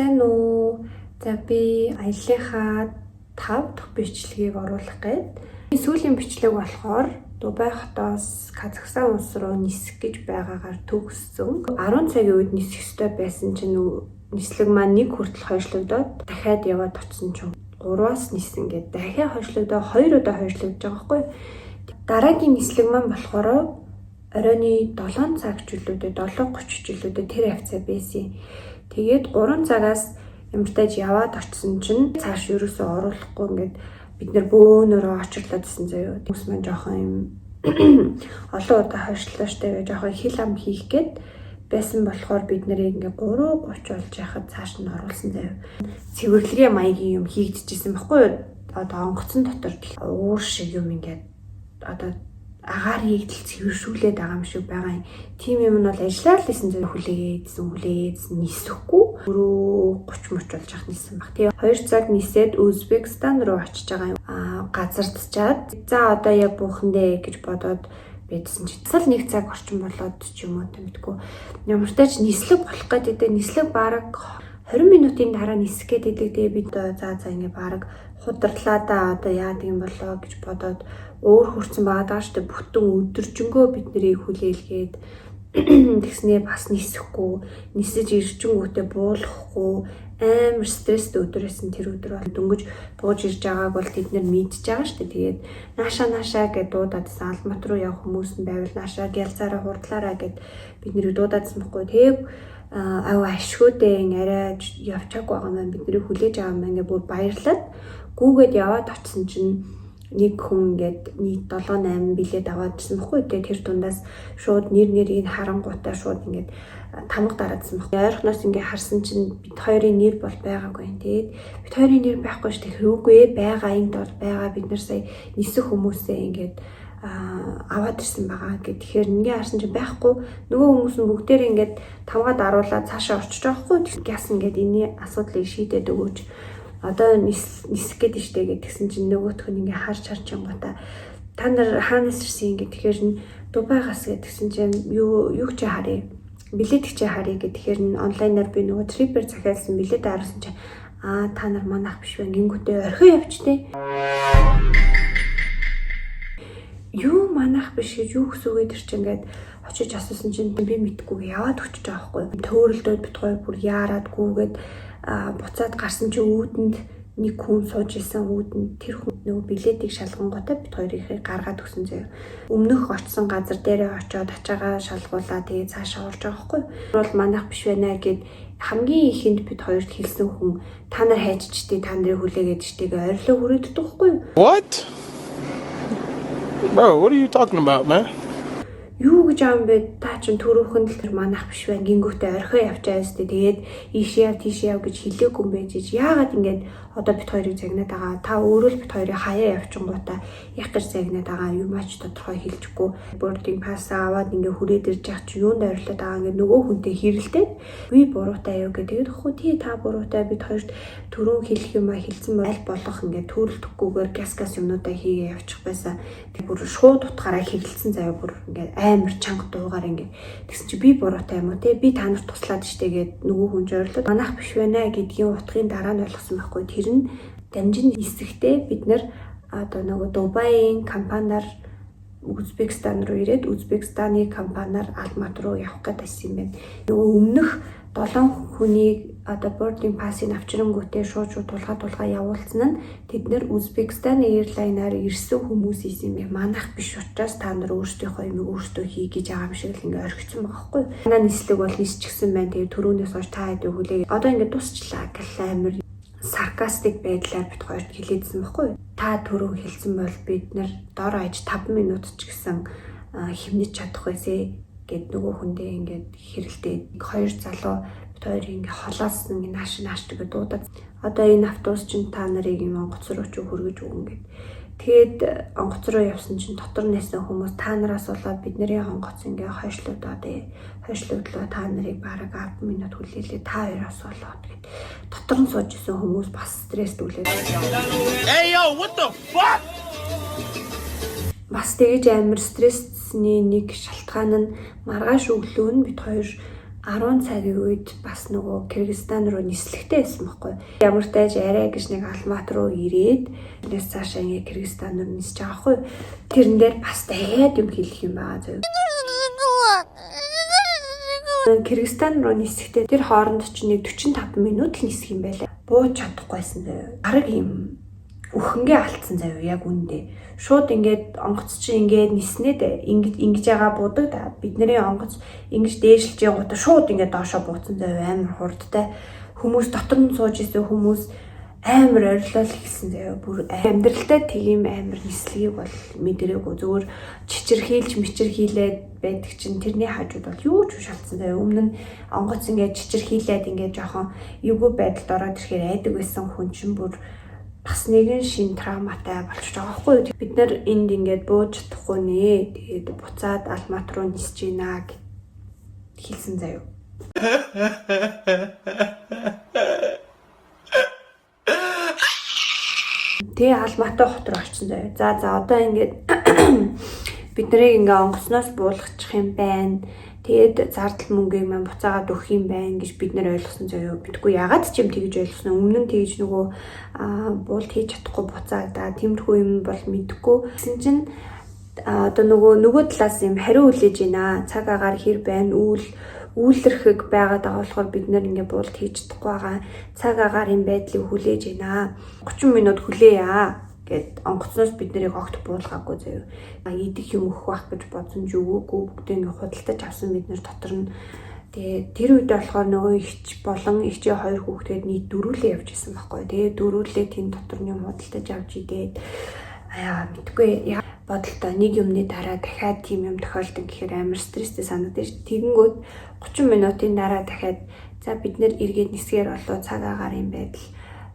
Сайн уу? За би аяллахаа 5 дахь бичлэгийг оруулах гээд сүүлийн бичлэг болохоор Дубай хотоос Казахстан улс руу нисэх гэж байгаагаар төгссөн. 10 цагийн үед нисэх ёстой байсан чинь нислэг маань нэг хүртэл хойшлогдоод дахиад яваад очсон чинь 3-аас нисэн гээд дахиад хойшлогдоод 2 удаа хойшлогдож байгаа байхгүй. Дараагийн нислэг маань болохоор оройны 7 цаг жилүүдэд 7:30 жилүүдэд тэр хавцаа байсан. Тэгээд 3 цагаас ямартайж яваад очсон чинь цааш ерөөсөө оруулахгүй ингээд бид нэр бөөнөрөө очирлаадсэн заяа. Хүмүүс маань жоохон юм олон удаа хойшлоо штэ гэж жоохон хил ам хийх гээд байсан болохоор бид нарыг ингээ 3:30 болж яхад цааш нь оруулсан заяа. Цэвэрлэгээ маягийн юм хийгдчихсэн байхгүй юу? Одоо онгоцон дотор уур шиг юм ингээд одоо агаар хийгдэл цэвэршүүлээд байгаа юм шиг байгаа юм. Тим юм нь бол ажиллаад л исэн зөө хүлээгээдсэн нисэхгүй өрөө 30 мөч болж ах нисэн баг. Тэгээ 2 цаг нисээд Узбекистан руу очиж байгаа юм. Газардчаад за одоо яг буухан дээ гэж бодоод байдсан чи цал 1 цаг орчим болоод ч юм уу тэмдэггүй. Ямар ч тач нислэг болох гэдэг нислэг бараг 20 минутын дараа нисэх гэдэг. Тэгээ бид за ингээ бараг хударлаа да одоо яадаг юм болоо гэж бодоод өөр хурцсан байгаа штэ бүтэн өдөржингөө бид нарыг хүлээлгээд тэгснээ бас нисэхгүй нисэж иржингүүтээ буулгахгүй амар стресстэй өдөр байсан тэр өдөр бол дөнгөж бууж ирж байгааг бол тэд нар мэдчихэж байгаа штэ. Тэгээд наашаа гэд дуудаадсан Алмат руу явах хүмүүс нь байвал наашаа гялцаараа хурдлаараа гэд бид нэр дуудаадсан байхгүй. Тэгээд ашгүйдээ арай явчаагүй байгаа маань бид нэр хүлээж байгаа маань ингээ бүр баярлаад гүүгээд яваад очсон чинь нэг хүн ингээд нийт 7-8 билет аваадсан баггүй. Тэгээ тэр дундаас шууд нэрийг харангуйтаа шууд ингээд тамга дараадсан баг. Ойрхоноос ингээд харсан чинь бид хоёрын нэр бол байгаагүй. Тэгээд бид хоёрын нэр байхгүй шүү дээ. Хөөгүй байгаа энд бол байгаа бид нар сая нисэх хүмүүсээ ингээд аваад ирсэн байгаа гэх. Тэгэхээр ингээ харсан чинь байхгүй. Нөгөө хүмүүс нь бүгдээр ингээд тамга даруулаад цаашаа орчиж байгаа хгүй. Тэгээс ингээд энэ асуудлыг шийдээд өгөөч. Одоо нисэх гээд штэ гэдгсэн чинь нөгөөх нь ингээ харж чангуудаа та нар хаанаас ирсэн ингээ тэгэхээр нь Дубайгаас гэдгсэн чинь юу ч харъя билет чи харъя гэхээр нь онлайнаар би нөгөө трипер захиалсан билет харсан чинь та нар манайх биш вэ гингүүтээ орхио явчтээ юу манайх биш гэж юу гэсүгээд ир чинь ингээд очиж асуусан чинь би мэдгүй яваад өчөж байгаа хгүй төөрөлдөөд бит гоё бүр яарад гүүгээд буцаад гарсан чи үүдэнд нэг хүн сууж исэн үүдэнд тэр хүн нөгөө билетийг шалгангуудаа бит хоёрыг гаргаад өгсөн заяа. Өмнөх очсон газар дээрээ очиод ачаагаа шалгуулаа тэгээ цаашаа орж байгаа хгүй. Бол манайх биш байна гэд хамгийн ихэнд бит хоёрт хэлсэн хүн та нар хайччтэй та нарыг хүлээгээд штийгээ орилоо хүрээддэг хгүй. What? Bro, what are you talking about, man? Юу гэж аам бэ? Та чинь түрүүхэн л тэр манайх биш байна. Гингүүтээ орхио явчаа өстэй. Тэгээд ийшээ яв тийшээ яв гэж хэлээгүй юм байж. Яагаад ингэж одоо бит хоёрыг загнаад байгаа. Та өөрөө л бит хоёрыг хаяа явчихгуудаа яг гэж загнаад байгаа. Юу маш тодорхой хэлчихгүй. Boarding pass аваад ингээ хүрээд ирж яах чи юунд ойрлоод байгаа ингээ нөгөө хүнтэй хэрэлдээд би буруутай яв гэдэг. Тэгэхгүй тий та буруутай бит хоёрт түрүүн хэлэх юм а хэлсэн аль болох ингээ төрөлдөхгүйгээр газ юмнуудаа хийгээ явчих байсан. Тэг бүр шууд утгаараа хэрэлсэн заяа бүр ингээ амар чанга дуугаар ингээ тэгсэн чи би буруутай юм уу те би та нарт туслаад штэ гэд нөгөө хүн зориулаад манайх биш байна гэдгийн утгын дараа нь ойлгосон байхгүй. Тэр нь дамжин нисэхдээ бид нар одоо нөгөө Дубайн компаниар Узбекистан руу ирээд Узбекистаны компаниар Алмат руу явах гэдэг байсан юм байна. Нөгөө өмнөх 7 хүнийг одоо boarding pass-ыг авчирангүүтээ шууд тулгаа явуулсан нь тэд нэр Узбекистан Airline-аар ирсэн хүмүүс юм бэ. Манайх биш учраас та нар өөрсдийнхөө юм өөрсдөө хий гэж байгаа юм шиг л ингээ орхисон байгаа хгүй. Манай нислэг бол нисчихсэн байна. Тэгээ түрүүнээс хойш та хэд хүлээ. Одоо ингээ тусчлаа гэх амар саркастик байдлаар бит хоёрт хэлээдсэн байхгүй. Та түрүү хэлсэн бол бид нар дор хаяж 5 минут ч гэсэн хэмнэж чадах байсэ гэд нөгөө хүндээ ингээд хэрэлдээд 2 залуу бит хоёр ингээ холоос ингээ нааш тэгээ дуудаад одоо энэ автобус чинь та нарыг юм онгоц руу ч хүргэж өгөн гэд. Тэгээд онгоц руу явсан чинь дотор нэсэн хүмүүс та нараас болоод бидний онгоц ингээ хойшлуудлаа та нарыг бараг 10 минут хүлээлээ та хоёроос болоод гэд. Дотор нь сууж исэн хүмүүс бас стресстүүлээд. Hey yo, what the fuck? Бас тэгэж амар стрессний нэг шалтгаан нь маргааш өглөө нь бид хоёр 10 цагийн үед бас нөгөө Кыргызстан руу нислэгтэй байсан байхгүй. Ямар тааж арай гэж нэг Алмат руу ирээд тэрнээс цаашаа ингээ Кыргызстан руу нисэж байгаа байхгүй. Тэрэн дээр бас дахиад юм хэлэх юм байгаа зөө. Кыргызстан руу нисэхдээ тэр хооронд ч нэг 45 минут л нисэх юм байлаа. Бууж чадахгүйсэн зөө. Араг юм өхөнгөө алдсан заяа яг үндэ. Шууд ингээд онгоц чи ингээд ниснээ дэ. Ингэж байгаа будаг да. Бидний онгоц ингэж дээшлж явгуудаа шууд ингээд доошоо бууцсан заяа амар хурдтай. Хүмүүс дотор нь сууж исэн хүмүүс амар орилол хэлсэн заяа. Бүр амьдралдаа тийм амар нислэгийг бол мэдэрээгүй. Зүгээр чичирхийлж мичирхийлээд байдаг чинь тэрний хажууд бол юу ч шалтсан заяа. Өмнө нь онгоц ингээд чичирхийлээд ингээд жоохон эвгүй байдалд ороод ирэхээр айдаг байсан хүн чинь бүр бас нэгэн шин травматай болчихж байгаа байхгүй. Бид нар энд ингээд бууж чадахгүй нэ. Тэгээд буцаад Алмат руу нисэж гинэ хэлсэн заяа. Тэгээ Алматы хот руу очсон заяа. За одоо ингээд бид нарыг ингээ онгоцноос буулгачих юм байна. Тэгээд зардал мөнгийг маань буцаагаад өгөх юм байна гэж бид нар ойлгосон заяа. Бидгүй ягаад ч юм тэгж ойлгосон. Өмнө нь тэгж нөгөө буулт хийж чадахгүй буцаагдаа тиймэрхүү юм бол мэдэхгүй. Гэсэн чинь одоо нөгөө талаас юм хариу хүлээж байна. Цаг агаар хэр байна, үйлэрхэг байгаад байгаа болохоор бид нар ингээ буулт хийж чадахгүй байгаа. Цаг агаарын байдлыг хүлээж байна. 30 минут хүлээе гэд онгоцноос бид нарыг огт буулгаагүй заяа. Идэх юм өгөх байх гэж бодсон ч үгүй бүгдээ ингээ худалдаж авсан бид нар дотор нь. Тэгээ тэр үед болохоор нөгөө ихч болон ихчээ 2 хүүхдгээд нийт дөрвөлээ явж исэн байхгүй. Тэгээ дөрвөлээ тийм дотор нь юм худалдаж авч идээд мэдгүй бодолтой нэг юмны дараа дахиад тийм юм тохиолдсон гэхээр амар стресстэй санагдаж тэгэнгүүт 30 минутын дараа дахиад за бид нэр эргээд нисгээр болоо цаг агаарын байдал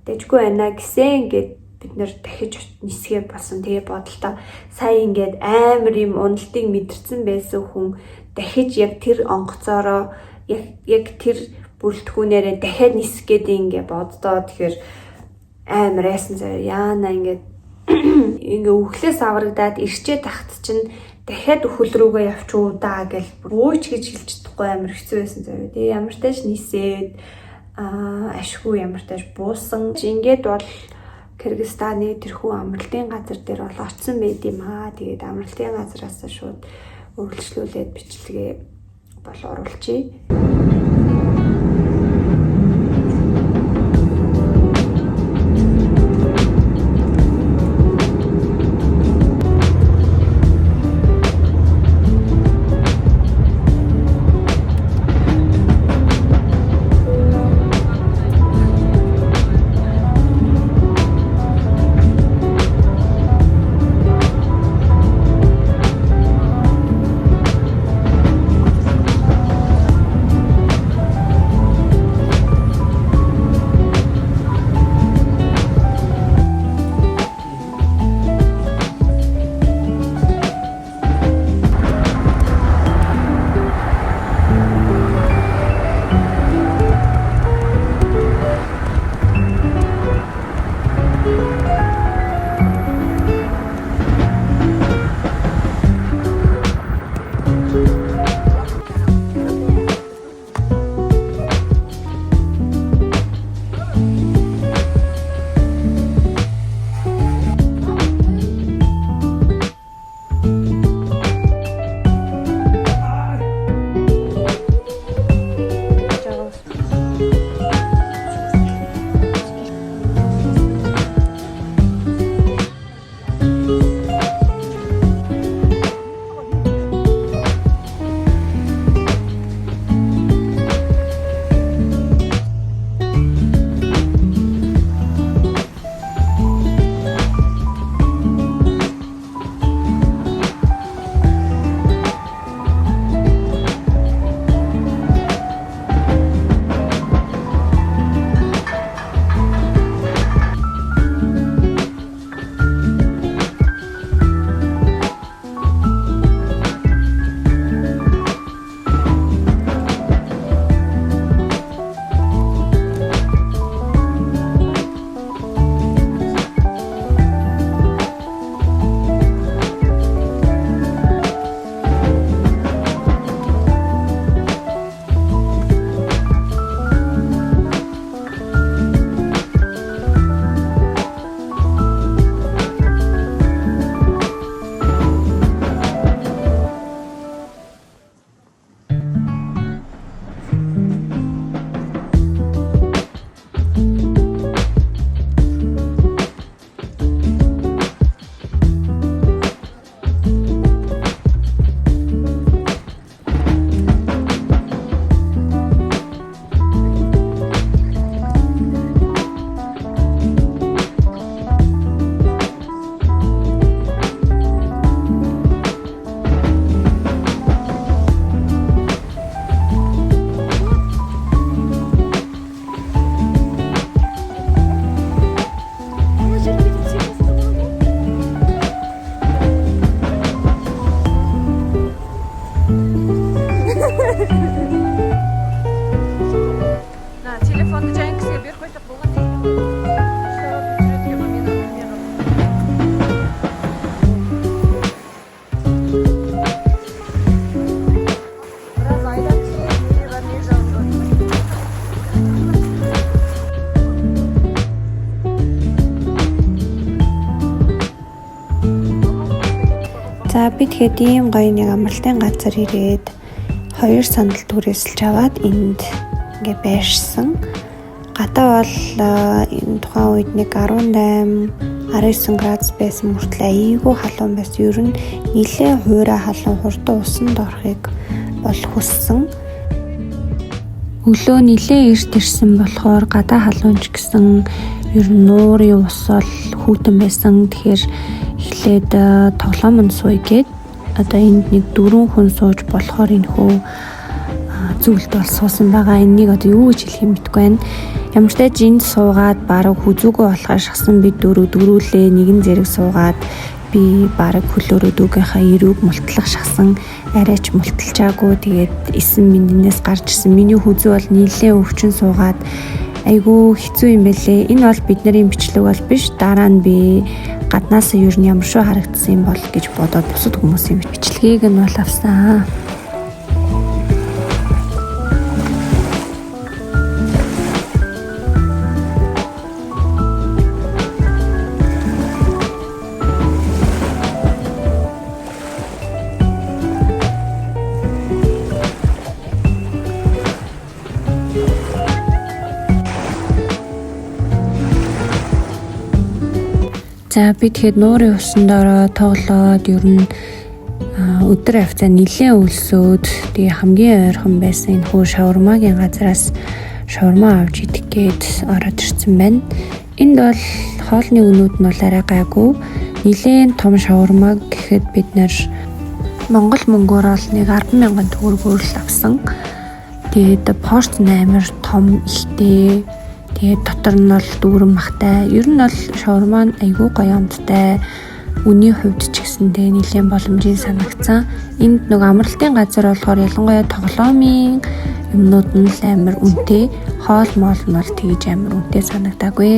дэжгүй байна гэсэн гэд бид нэр дахиж нисгээр болсон. Тэгээ бодолтой сая ингээд амар юм уналтыг мэдэрсэн байсан хүн дахиж яг тэр онгоцоороо яг тэр бүрэлдэхүүнээрээ дахиад нисэх гэдэг ингээ боддоо тэгэхээр амар айсан заяа. Яана ингээд ингээ өглөөс аврагдаад ирчээ тахт чинь дахиад өхөл рүүгээ явчуу даа гэл өөч гэж хэлж чадахгүй амар хэцүү байсан заяа. Тэгээ ямар тааш нисээд ашгүй ямар тааш буусан. Ингээд бол Кыргызстаны тэрхүү амралтын газар дээр бол очсон байд юм аа. Тэгээд амралтын газараас шууд үргэлжлүүлээд бичлэгээ бол оруулчихъя. би тэгэхэд ийм гоё нэг амралтын газар ирээд 2 сандал түрээсэлж аваад энд ингээ байршсан. Гадаа бол энэ тухайн үед нэг 18-19 градус байсан мөртлөө айгүй халуун байсан. Ер нь нэлээд хуурай халуун хурдан усанд орохыг бол хүссэн. Өглөө нэлээд эрт ирсэн болохоор гадаа халуунч гэсэн ер нь нуурын ус бол хүүтэн байсан. Тэгэхээр эхлээд тоглоомонд сууя гээд одоо энд нэг 4 хүн сууж болохоор энэ хөө зүйлд бол суусан байгаа. Энийг одоо юу гэж хэлэх юм мэдгүй байна. Ямар ч тач энд суугаад бараг хүзүүгөө болохоор шахсан бид дөрүүлээ нэгэн зэрэг суугаад би бараг хөлөөрөө дүүгийнхаа эрүүг мултлах шахсан арайч мулталчаагүй. Тэгээд 9 минутээс гарч ирсэн. Миний хүзүү бол нийлээ өвчин суугаад айгүй хэцүү юм байлээ. Энэ бол бидний бичлэг бол биш. Дараа нь би гаднаас ер нь ямар шүү харагдсан юм бол гэж бодоод бусад хүмүүсийн бичлэгийг нь бол авсан. За би тэгэхэд нуурын усанд ороод тоглоод ер нь өдөр хавцаа нэлээд өлсөөд тэгээ хамгийн ойрхон байсан энэ хүү шаурмагийн газараас шаурма авч идэх гээд ороод ирсэн байна. Энд бол хоолны өнүүд нь бол арай гайгүй. Нэлээд том шаурма гэхэд бид нэр Монгол мөнгөөр бол нэг 10,000 төгрөгөөр л авсан. Тэгээд порц амар том ихтэй. Тэгээд дотор нь бол дүүрэн махтай. Ер нь бол шаурма нь айгүй гоё амттай. Үний хувьд ч гэсэндээ нэлээд боломжийн санагдсан. Энд нэг амралтын газар болохоор ялангуяа тоглоомын юмнууд нь л амар үнэтэй. Хоол моол нь бол тэгж амар үнэтэй санагдаагүй.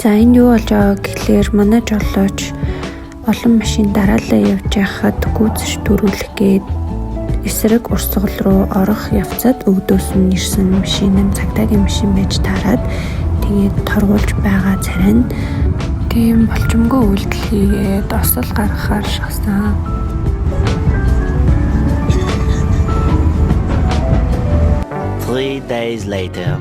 За энэ юу болж байгаа гэхлээр манай жолооч олон машин дараалал явж байхад гүйцэж төрүүлэх гээд эсрэг урсгал руу орох явцад өгдөөс нь ирсэн машин нь цагдаагийн машин байж таарад тэгээд торгуулж байгаа царай нь тийм болчмгүй үйлдэл хийгээд осол гаргахаар шахсан. 3 days later.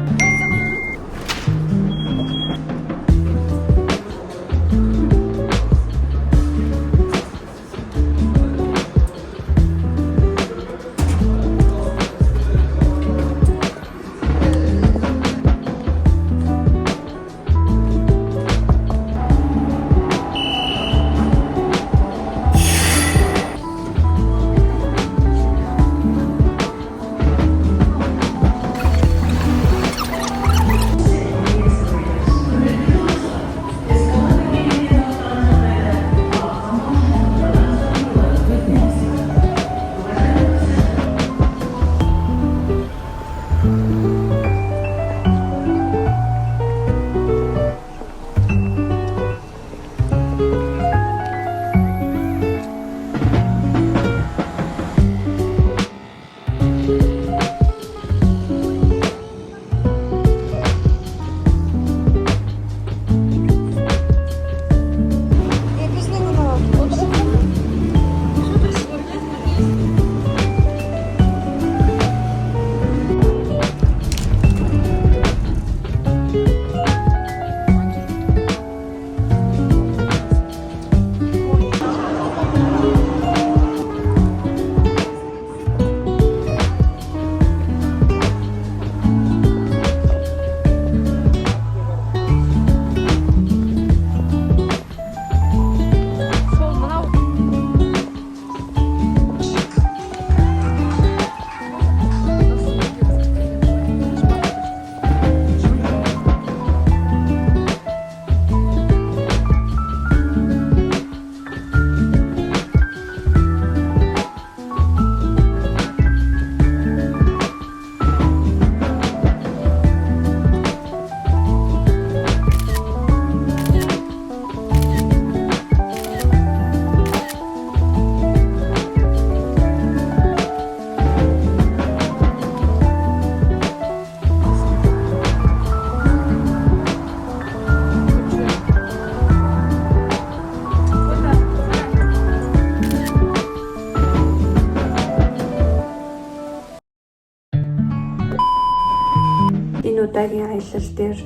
Удаагийн аялал дээр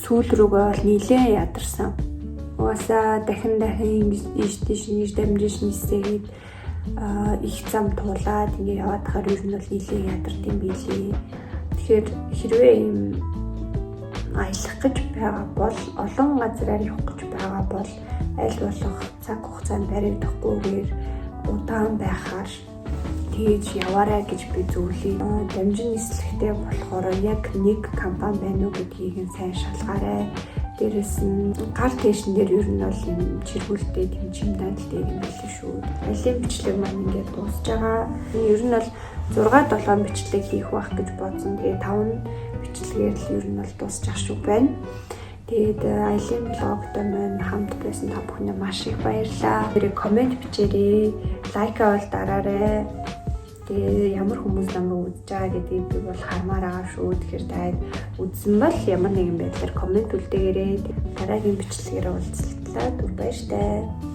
сүүл рүүгээ бол нэлээд ядарсан. Угаасаа дахин ийш тийш дамжиж нисээд их зам туулаад ингээ яваад хахаар ер нь бол нэлээд ядардсан билээ. Тэгэхээр хэрвээ ийм аялах гэж байгаа бол олон газраар явах гэж байгаа бол аль болох цаг хугацаанд баригдахгүйгээр удаан байхаар тэгж яваарай гэж би зөвлөе. Дамжин нислэгтэй болохоор яг нэг компани байна уу гэдгийг нь сайн шалгаарай. Дээрээс нь гар тэшин дээр ер нь бол юм чиргүүлтэй чимдэлтэй юм билээ шүү. Аялын бичлэг маань ингээд дуусж байгаа. Ер нь бол 6-7 бичлэг хийх байх гэж бодсон. Тэгээ 5 бичлэгээр л ер нь бол дуусчих шүү байна. Тэгээд аялын блогтой маань хамт байсан та бүхэнд маш их баярлалаа. Коммент бичээрэй, лайк авал дараарай. Тэгээ ямар хүмүүс намайг үзэж байгаа гэдгийг би бол хармаар байгаа шүү. Тэгэхээр та үзсэн бол ямар нэгэн байдлаар коммент үлдээгээрэй. Дараагийн бичлэгээр уулзлаа. Түр баяртай.